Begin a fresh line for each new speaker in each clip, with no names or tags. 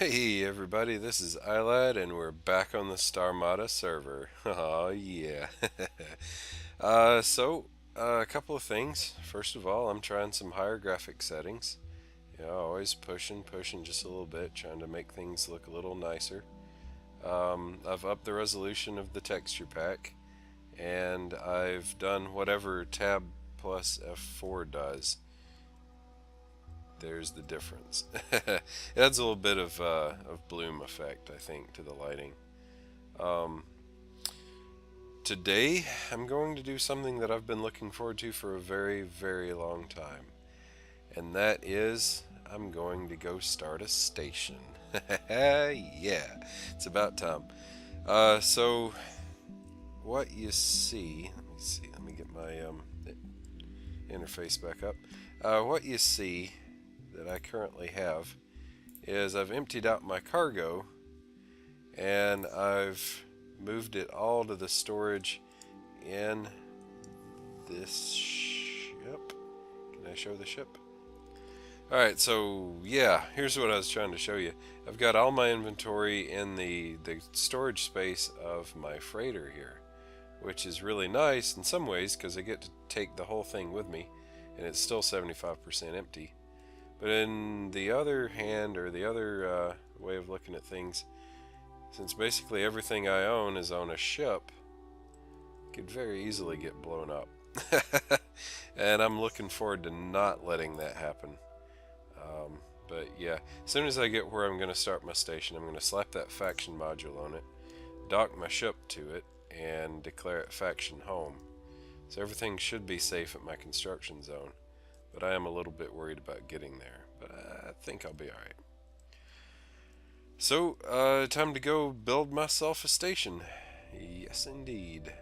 Hey everybody, this is Aylad and we're back on the Starmada server. Oh yeah. A couple of things. First of all, I'm trying some higher graphic settings. Always pushing just a little bit, trying to make things look a little nicer. I've upped the resolution of the texture pack, and I've done whatever Tab plus F4 does. There's the difference. It adds a little bit of bloom effect, I think, to the lighting. Um, Today, I'm going to do something that I've been looking forward to for a very long time, and that is I'm going to go start a station. Yeah, it's about time. So what you see? Let me see. Let me get my interface back up. What you see that I currently have is I've emptied out my cargo and I've moved it all to the storage in this ship. Can I show the ship? Alright, so yeah, here's what I was trying to show you. I've got all my inventory in the storage space of my freighter here, which is really nice in some ways because I get to take the whole thing with me and it's still 75% empty. But in the other hand, or the other way of looking at things, since basically everything I own is on a ship, it could very easily get blown up. And I'm looking forward to not letting that happen. But yeah, as soon as I get where I'm going to start my station, I'm going to slap that faction module on it, dock my ship to it, and declare it faction home. So everything should be safe at my construction zone, but I am a little bit worried about getting there, but I think I'll be alright. So, time to go build myself a station. Yes, indeed.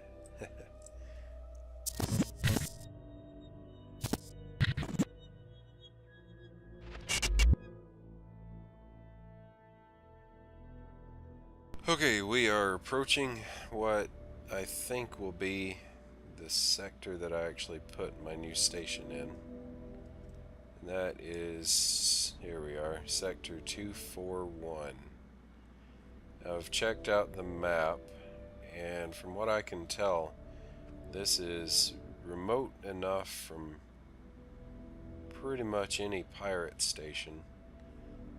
Okay, we are approaching what I think will be the sector that I actually put my new station in. And that is, here we are, sector 241. I've checked out the map, and from what I can tell, this is remote enough from pretty much any pirate station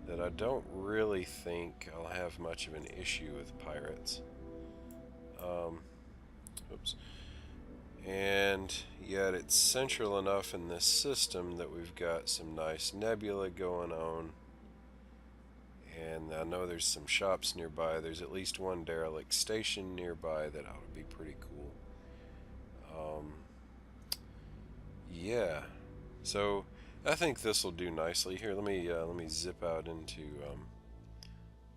that I don't really think I'll have much of an issue with pirates. Oops. And yet it's central enough in this system that we've got some nice nebula going on. And I know there's some shops nearby. There's at least one derelict station nearby that ought to be pretty cool. Yeah. So I think this will do nicely. Here, let me zip out into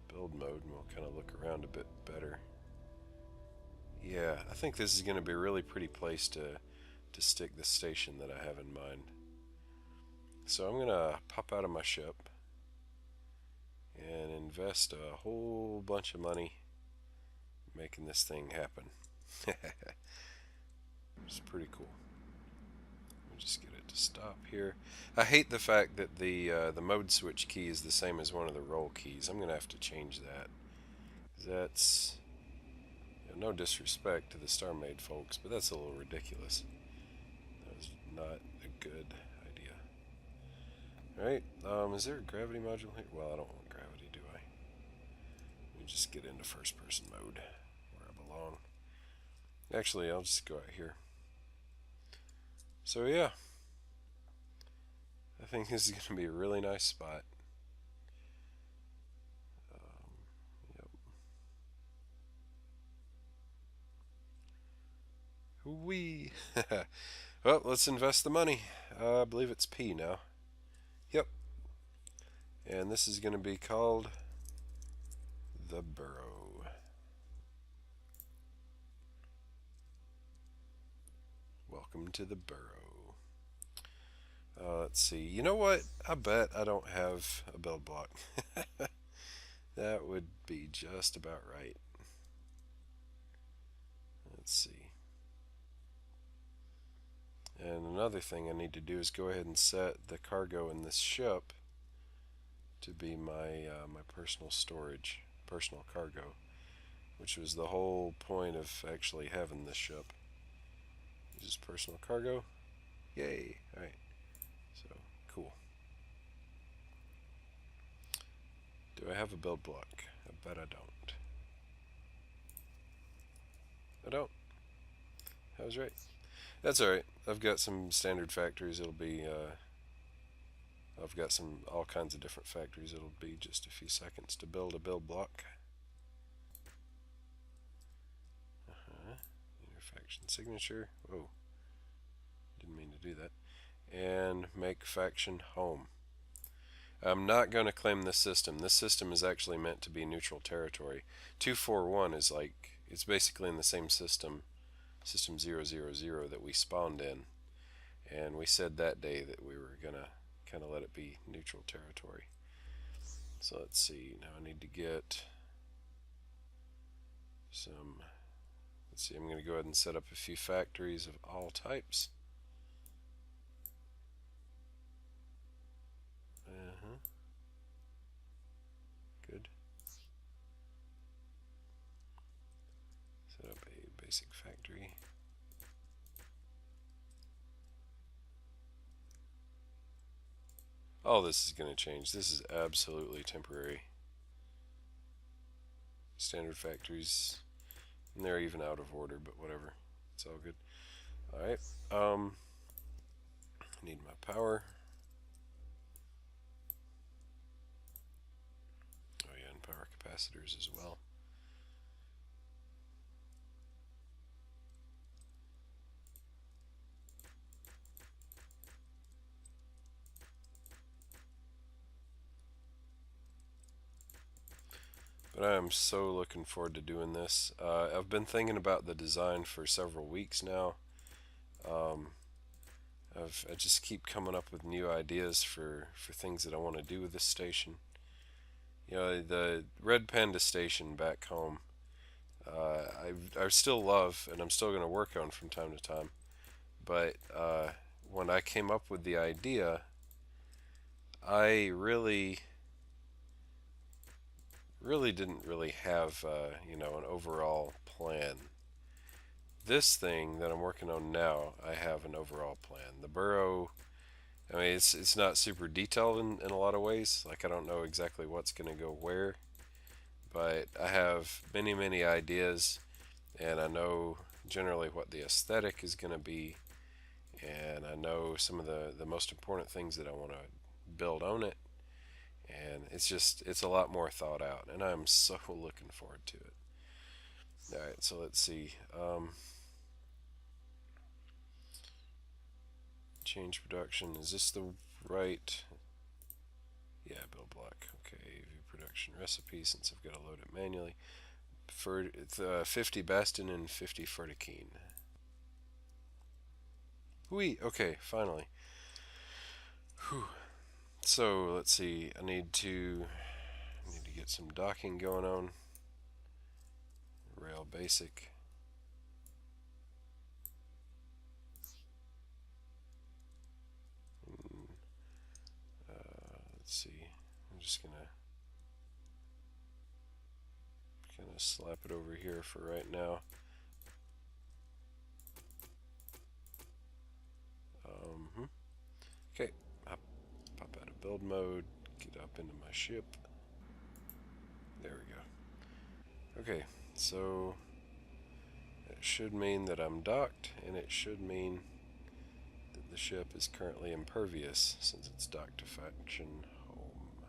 build mode, and we'll kind of look around a bit better. Yeah, I think this is going to be a really pretty place to stick the station that I have in mind. So I'm going to pop out of my ship and invest a whole bunch of money making this thing happen. It's pretty cool. Let me just get it to stop here. I hate the fact that the mode switch key is the same as one of the roll keys. I'm going to have to change that. That's, no disrespect to the StarMade folks, but that's a little ridiculous. That was not a good idea. Alright, is there a gravity module here? Well, I don't want gravity, do I? Let me just get into first person mode, where I belong. Actually, I'll just go out here. So yeah, I think this is going to be a really nice spot. Yep. Whee! Well, let's invest the money. I believe it's P now. Yep. And this is going to be called the Burrow. Welcome to the Burrow. Let's see. You know what? I bet I don't have a build block. That would be just about right. Let's see. And another thing I need to do is go ahead and set the cargo in this ship to be my my personal storage, personal cargo, which was the whole point of actually having this ship. Just personal cargo. Yay! All right. So cool. Do I have a build block? I bet I don't. I don't. I was right. That's alright. I've got some standard factories. It'll be, I've got some all kinds of different factories. It'll be just a few seconds to build a build block. Interfaction signature. Whoa. Didn't mean to do that. And make faction home. I'm not going to claim this system. This system is actually meant to be neutral territory. 241 is like, it's basically in the same system, system 000 that we spawned in. And we said that day that we were going to kind of let it be neutral territory. So let's see, now I need to get some, let's see, I'm going to go ahead and set up a few factories of all types. Good. Set up a basic factory. All this is going to change. This is absolutely temporary. Standard factories, and they're even out of order, but whatever. It's all good. Alright, I need my power. Oh yeah, and power capacitors as well. But I am so looking forward to doing this. I've been thinking about the design for several weeks now. I just keep coming up with new ideas for things that I want to do with this station. You know, the Red Panda station back home, I still love and I'm still going to work on from time to time. But when I came up with the idea, I really didn't really have you know, an overall plan. This thing that I'm working on now, I have an overall plan. The Burrow, I mean, it's not super detailed in a lot of ways. Like, I don't know exactly what's going to go where, but I have many ideas, and I know generally what the aesthetic is going to be, and I know some of the most important things that I want to build on it, and it's a lot more thought out, and I'm so looking forward to it. Alright, so let's see. Change production. Is this the right? Yeah, build block. Okay, view production recipe since I've got to load it manually. For 50 Bastin and 50 Ferdikine. Whee! Okay, finally. Whew. So let's see. I need to get some docking going on. Rail basic. Let's see. I'm just gonna kind of slap it over here for right now. Okay, pop out of build mode, get up into my ship. There we go. Okay, so it should mean that I'm docked, and it should mean that the ship is currently impervious since it's docked to faction home.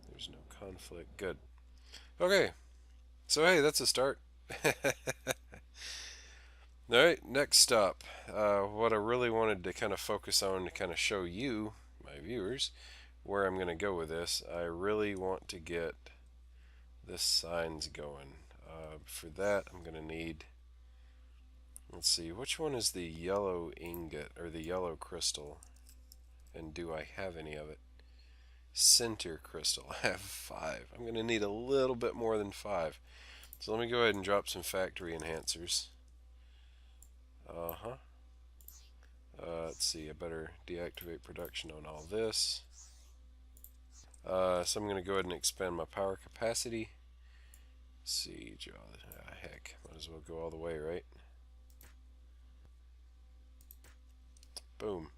There's no conflict. Good. Okay, so hey, that's a start. Alright, next stop. What I really wanted to kind of focus on to kind of show you, my viewers, where I'm going to go with this. I really want to get the signs going. For that, I'm going to need, let's see, which one is the yellow ingot, or the yellow crystal? And do I have any of it? Center crystal. I have 5. I'm going to need a little bit more than 5. So let me go ahead and drop some factory enhancers. Let's see, I better deactivate production on all this. So I'm going to go ahead and expand my power capacity. Let's see, heck, might as well go all the way, right? Boom.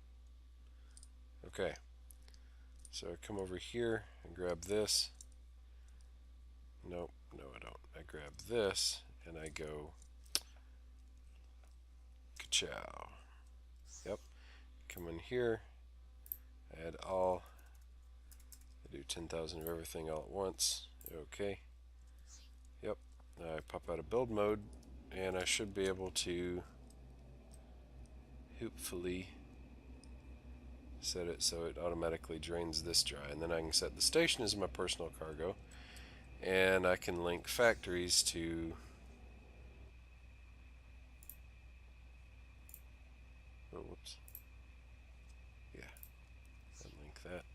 Okay. So I come over here and grab this. Nope, no I don't. I grab this and I go ka-chow. Yep. Come in here, add all. I do 10,000 of everything all at once. Okay. Yep. I pop out of build mode and I should be able to hopefully set it so it automatically drains this dry, and then I can set the station as my personal cargo, and I can link factories to whoops, yeah, I link that.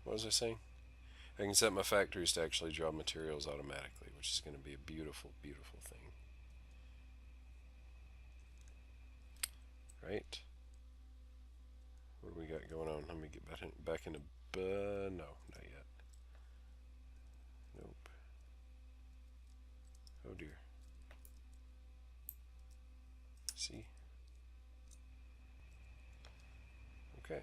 What was I saying? I can set my factories to actually draw materials automatically, which is going to be a beautiful, beautiful thing, right? What do we got going on? Let me get back into no, not yet. Nope. Oh dear. See? Okay.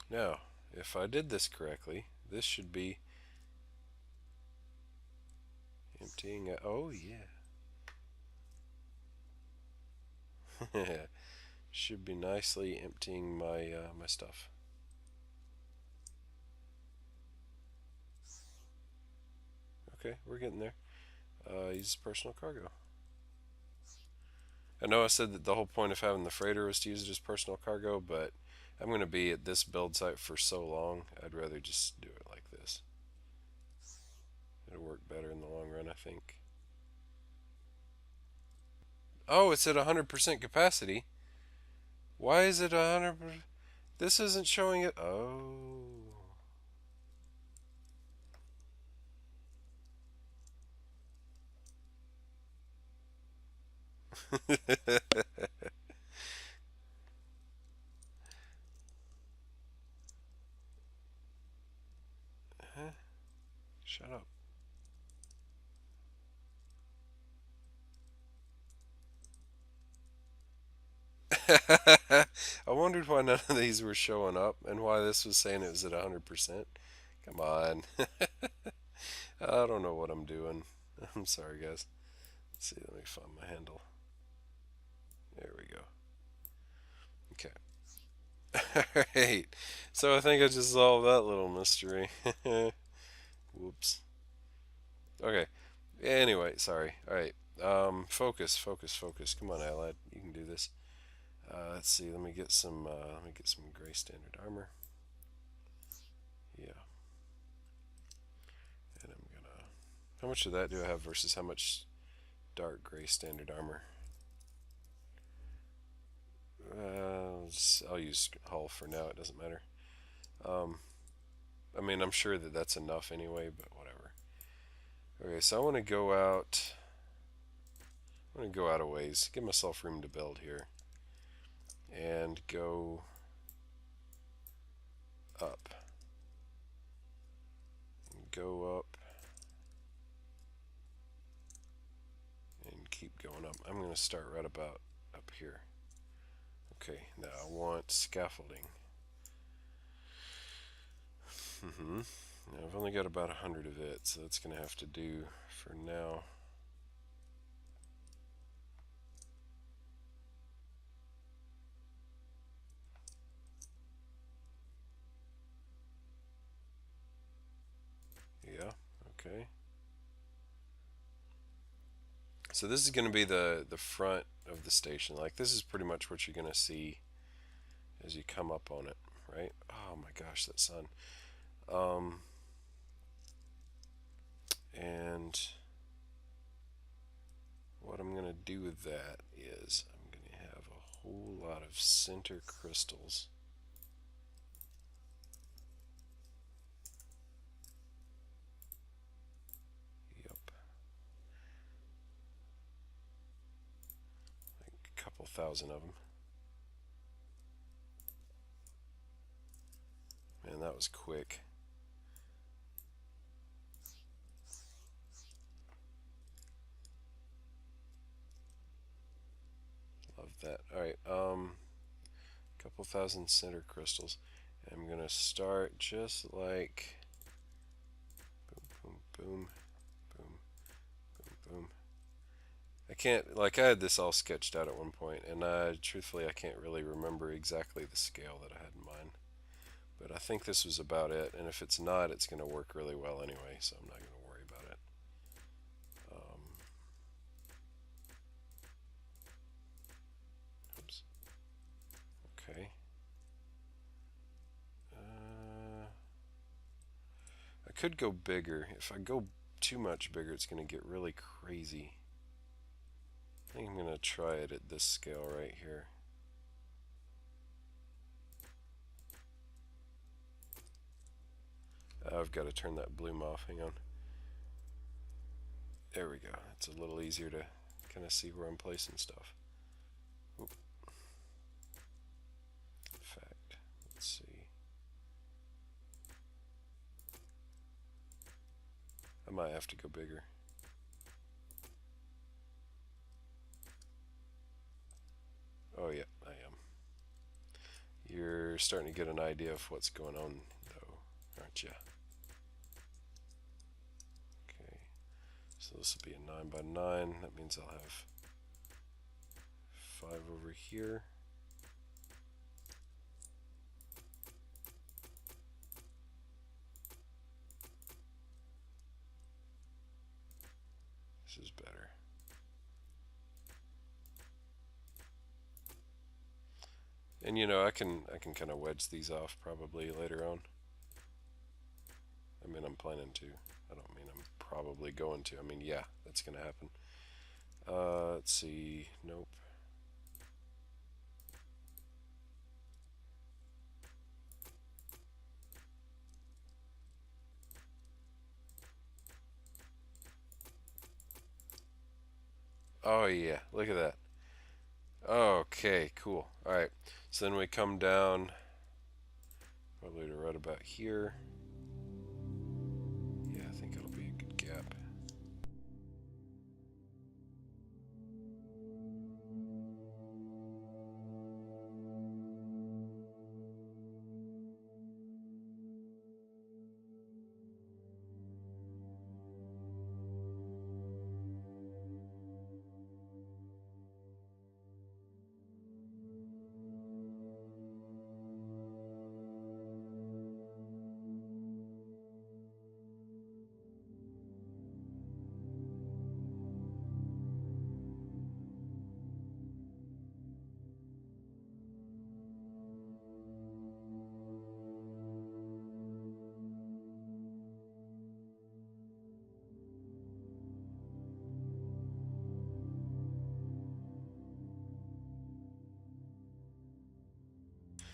Now, if I did this correctly, this should be emptying out. Oh yeah. Should be nicely emptying my my stuff. Okay, we're getting there. Use personal cargo. I know I said that the whole point of having the freighter was to use it as personal cargo, but I'm going to be at this build site for so long, I'd rather just do it like this. It'll work better in the long run, I think. Oh, it's at 100% capacity. Why is it 100%? This isn't showing it. Oh. Huh? Shut up. I wondered why none of these were showing up and why this was saying it was at 100%. Come on. I don't know what I'm doing. I'm sorry, guys. Let's see, let me find my handle. There we go. Okay. Alright. So I think I just solved that little mystery. Whoops. Okay. Anyway, sorry. Alright. Focus, focus, focus. Come on, Aylad. You can do this. Let's see. Let me get some gray standard armor. Yeah. And I'm gonna. How much of that do I have versus how much dark gray standard armor? I'll use hull for now. It doesn't matter. Um, I mean, I'm sure that that's enough anyway, but whatever. Okay, so I want to go out. I'm gonna go out a ways. Give myself room to build here, and go up. Go up and keep going up. I'm going to start right about up here. Okay, now I want scaffolding. Now I've only got about 100 of it, so that's going to have to do for now. Yeah, okay. So this is going to be the front of the station. Like, this is pretty much what you're going to see as you come up on it, right? Oh my gosh, that sun. And what I'm going to do with that is I'm going to have a whole lot of center crystals. Yep. Like a couple thousand of them. Man, that was quick. Love that. Alright, couple thousand center crystals. I'm gonna start just like boom, boom, boom, boom, boom, boom. I can't, like, I had this all sketched out at one point, and truthfully, I can't really remember exactly the scale that I had in mind. But I think this was about it, and if it's not, it's going to work really well anyway, so I'm not going to worry about it. Oops. Okay. I could go bigger. If I go too much bigger, it's going to get really crazy. I think I'm going to try it at this scale right here. I've got to turn that bloom off. Hang on. There we go. It's a little easier to kind of see where I'm placing stuff. Oop. In fact, let's see. I might have to go bigger. Oh yeah, I am. You're starting to get an idea of what's going on though, aren't you? Okay, so this will be a 9 by 9. That means I'll have 5 over here. This is better. And you know, I can kind of wedge these off probably later on. I mean, I'm planning to. I don't mean I'm probably going to. I mean, yeah, that's going to happen. Let's see. Nope. Oh yeah, look at that. Okay, cool. Alright, so then we come down probably to right about here. Yeah, I think it'll be a good gap.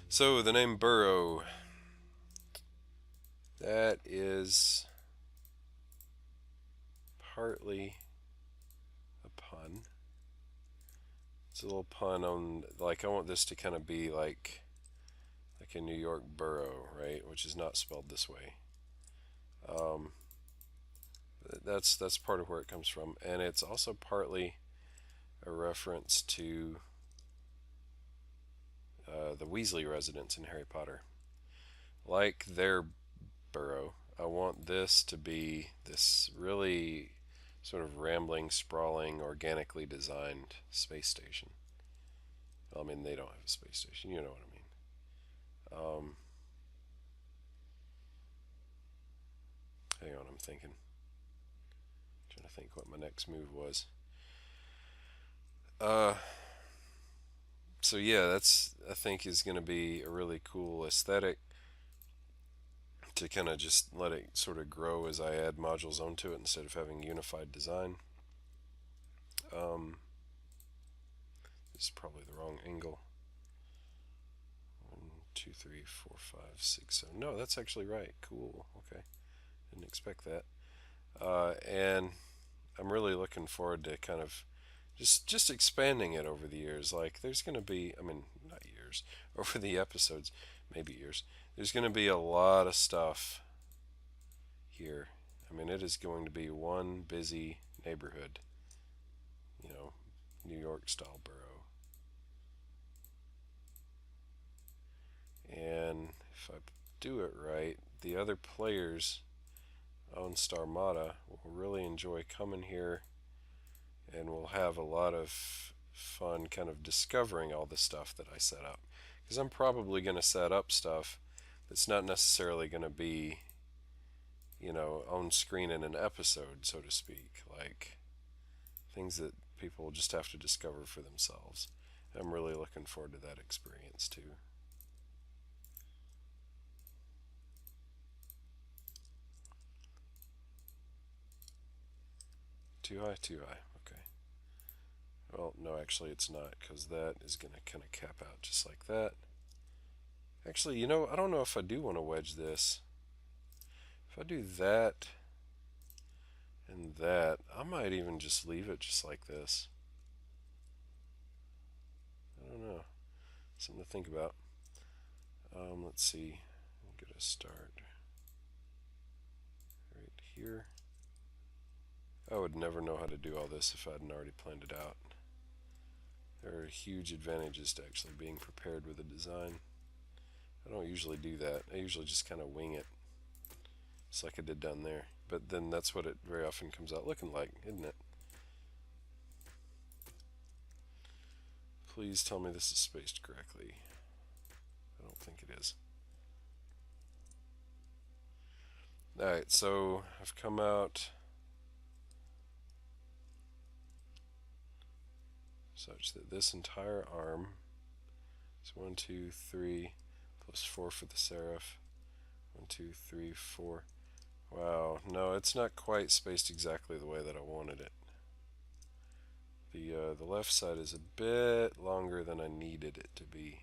So the name Burrow, that is partly a pun. It's a little pun on, like, I want this to kind of be like a New York borough, right? Which is not spelled this way. Um, that's part of where it comes from, and it's also partly a reference to the Weasley residence in Harry Potter. Like their burrow, I want this to be this really sort of rambling, sprawling, organically designed space station. Well, I mean, they don't have a space station, you know what I mean. Hang on, I'm thinking. Trying to think what my next move was. Uh, so yeah, that's, I think, is going to be a really cool aesthetic to kind of just let it sort of grow as I add modules onto it instead of having unified design. This is probably the wrong angle. 1, 2, 3, 4, 5, 6, 7. No, that's actually right. Cool. Okay. Didn't expect that. And I'm really looking forward to kind of just expanding it over the years. Like there's going to be, I mean, not years, over the episodes, maybe years. There's going to be a lot of stuff here. I mean, it is going to be one busy neighborhood. You know, New York style Burrow. And if I do it right, the other players on Starmada will really enjoy coming here, and we'll have a lot of fun kind of discovering all the stuff that I set up. Because I'm probably going to set up stuff that's not necessarily going to be, you know, on screen in an episode, so to speak. Like things that people will just have to discover for themselves. I'm really looking forward to that experience too. Too high, too high. Okay. Well, no, actually it's not, because that is going to kind of cap out just like that. Actually, you know, I don't know if I do want to wedge this. If I do that and that, I might even just leave it just like this. I don't know. Something to think about. Let's see. I'm going to start right here. I would never know how to do all this if I hadn't already planned it out. There are huge advantages to actually being prepared with a design. I don't usually do that. I usually just kind of wing it. Just like I did down there. But then that's what it very often comes out looking like, isn't it? Please tell me this is spaced correctly. I don't think it is. Alright, so I've come out such that this entire arm is 1, 2, 3 plus 4 for the serif. 1, 2, 3, 4. Wow, no, it's not quite spaced exactly the way that I wanted it. The left side is a bit longer than I needed it to be.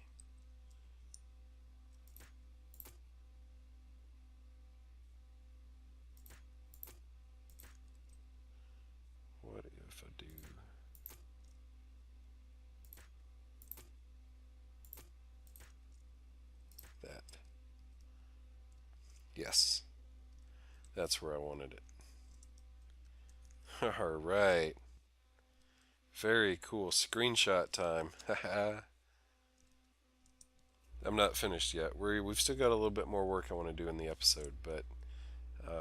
What if I do that? Yes, that's where I wanted it. Alright, very cool. Screenshot time. I'm not finished yet. We've still got a little bit more work I want to do in the episode, but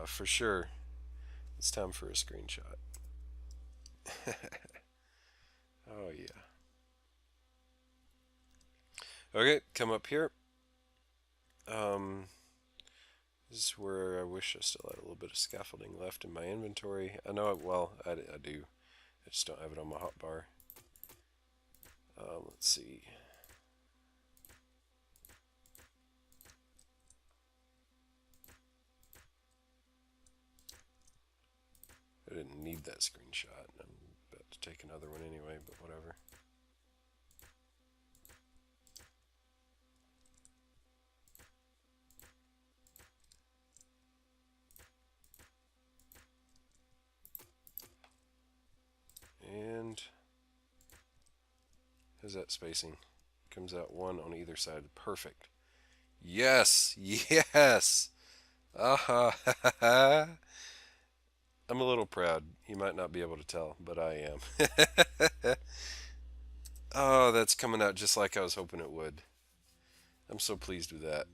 for sure, it's time for a screenshot. Oh, yeah. Okay, come up here. This is where I wish I still had a little bit of scaffolding left in my inventory. I know it well. I do. I just don't have it on my hotbar. Let's see. I didn't need that screenshot. I'm about to take another one anyway, but whatever. And how's that spacing? Comes out 1 on either side. Perfect. Yes! Yes! Aha! I'm a little proud. You might not be able to tell, but I am. Oh, that's coming out just like I was hoping it would. I'm so pleased with that.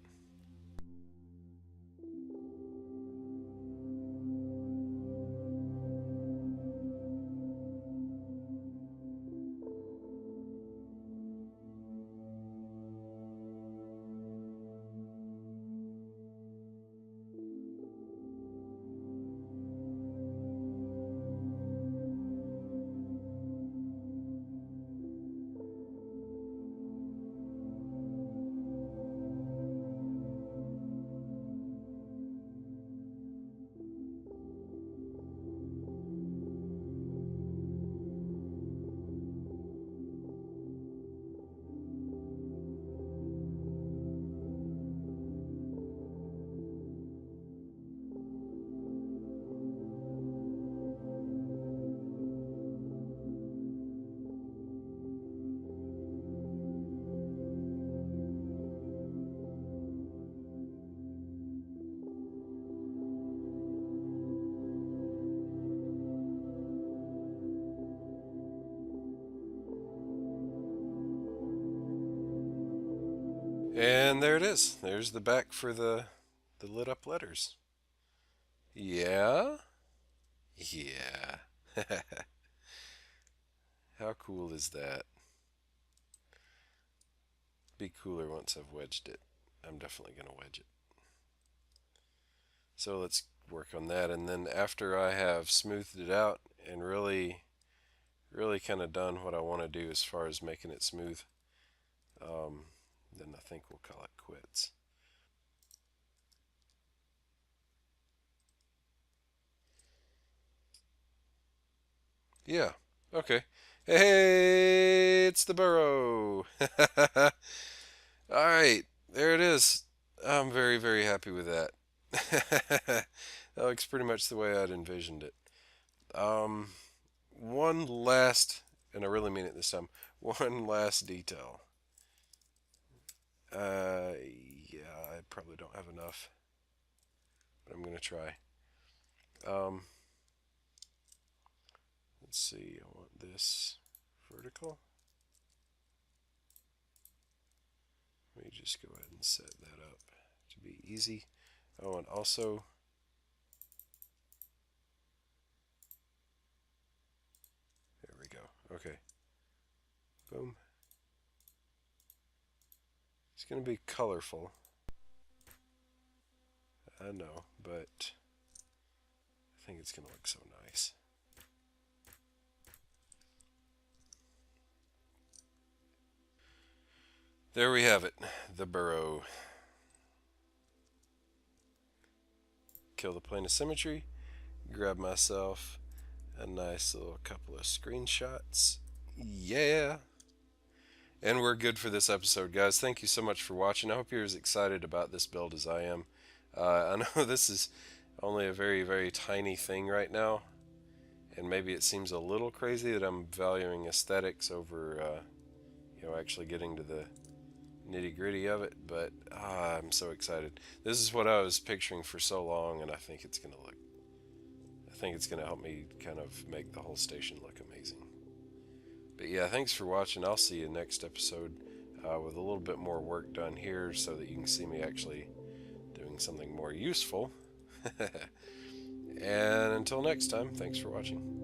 And there it is. There's the back for the lit up letters. Yeah? Yeah. How cool is that? Be cooler once I've wedged it. I'm definitely going to wedge it. So let's work on that. And then after I have smoothed it out and really kind of done what I want to do as far as making it smooth, then I think we'll call it quits. Yeah. Okay. Hey, it's the Burrow. All right, there it is. I'm very happy with that. That looks pretty much the way I'd envisioned it. Um, one last, and I really mean it this time, one last detail. Uh, yeah, I probably don't have enough, but I'm gonna try. Um, let's see, I want this vertical. Let me just go ahead and set that up to be easy. Oh, and also, there we go. Okay, boom. It's gonna be colorful. I know, but I think it's gonna look so nice. There we have it, the Burrow. Kill the plane of symmetry, grab myself a nice little couple of screenshots. Yeah. And we're good for this episode, guys. Thank you so much for watching. I hope you're as excited about this build as I am. I know this is only a very tiny thing right now, and maybe it seems a little crazy that I'm valuing aesthetics over, actually getting to the nitty-gritty of it, but I'm so excited. This is what I was picturing for so long, and I think it's gonna help me kind of make the whole station look amazing. But yeah, thanks for watching. I'll see you next episode with a little bit more work done here so that you can see me actually doing something more useful. And until next time, thanks for watching.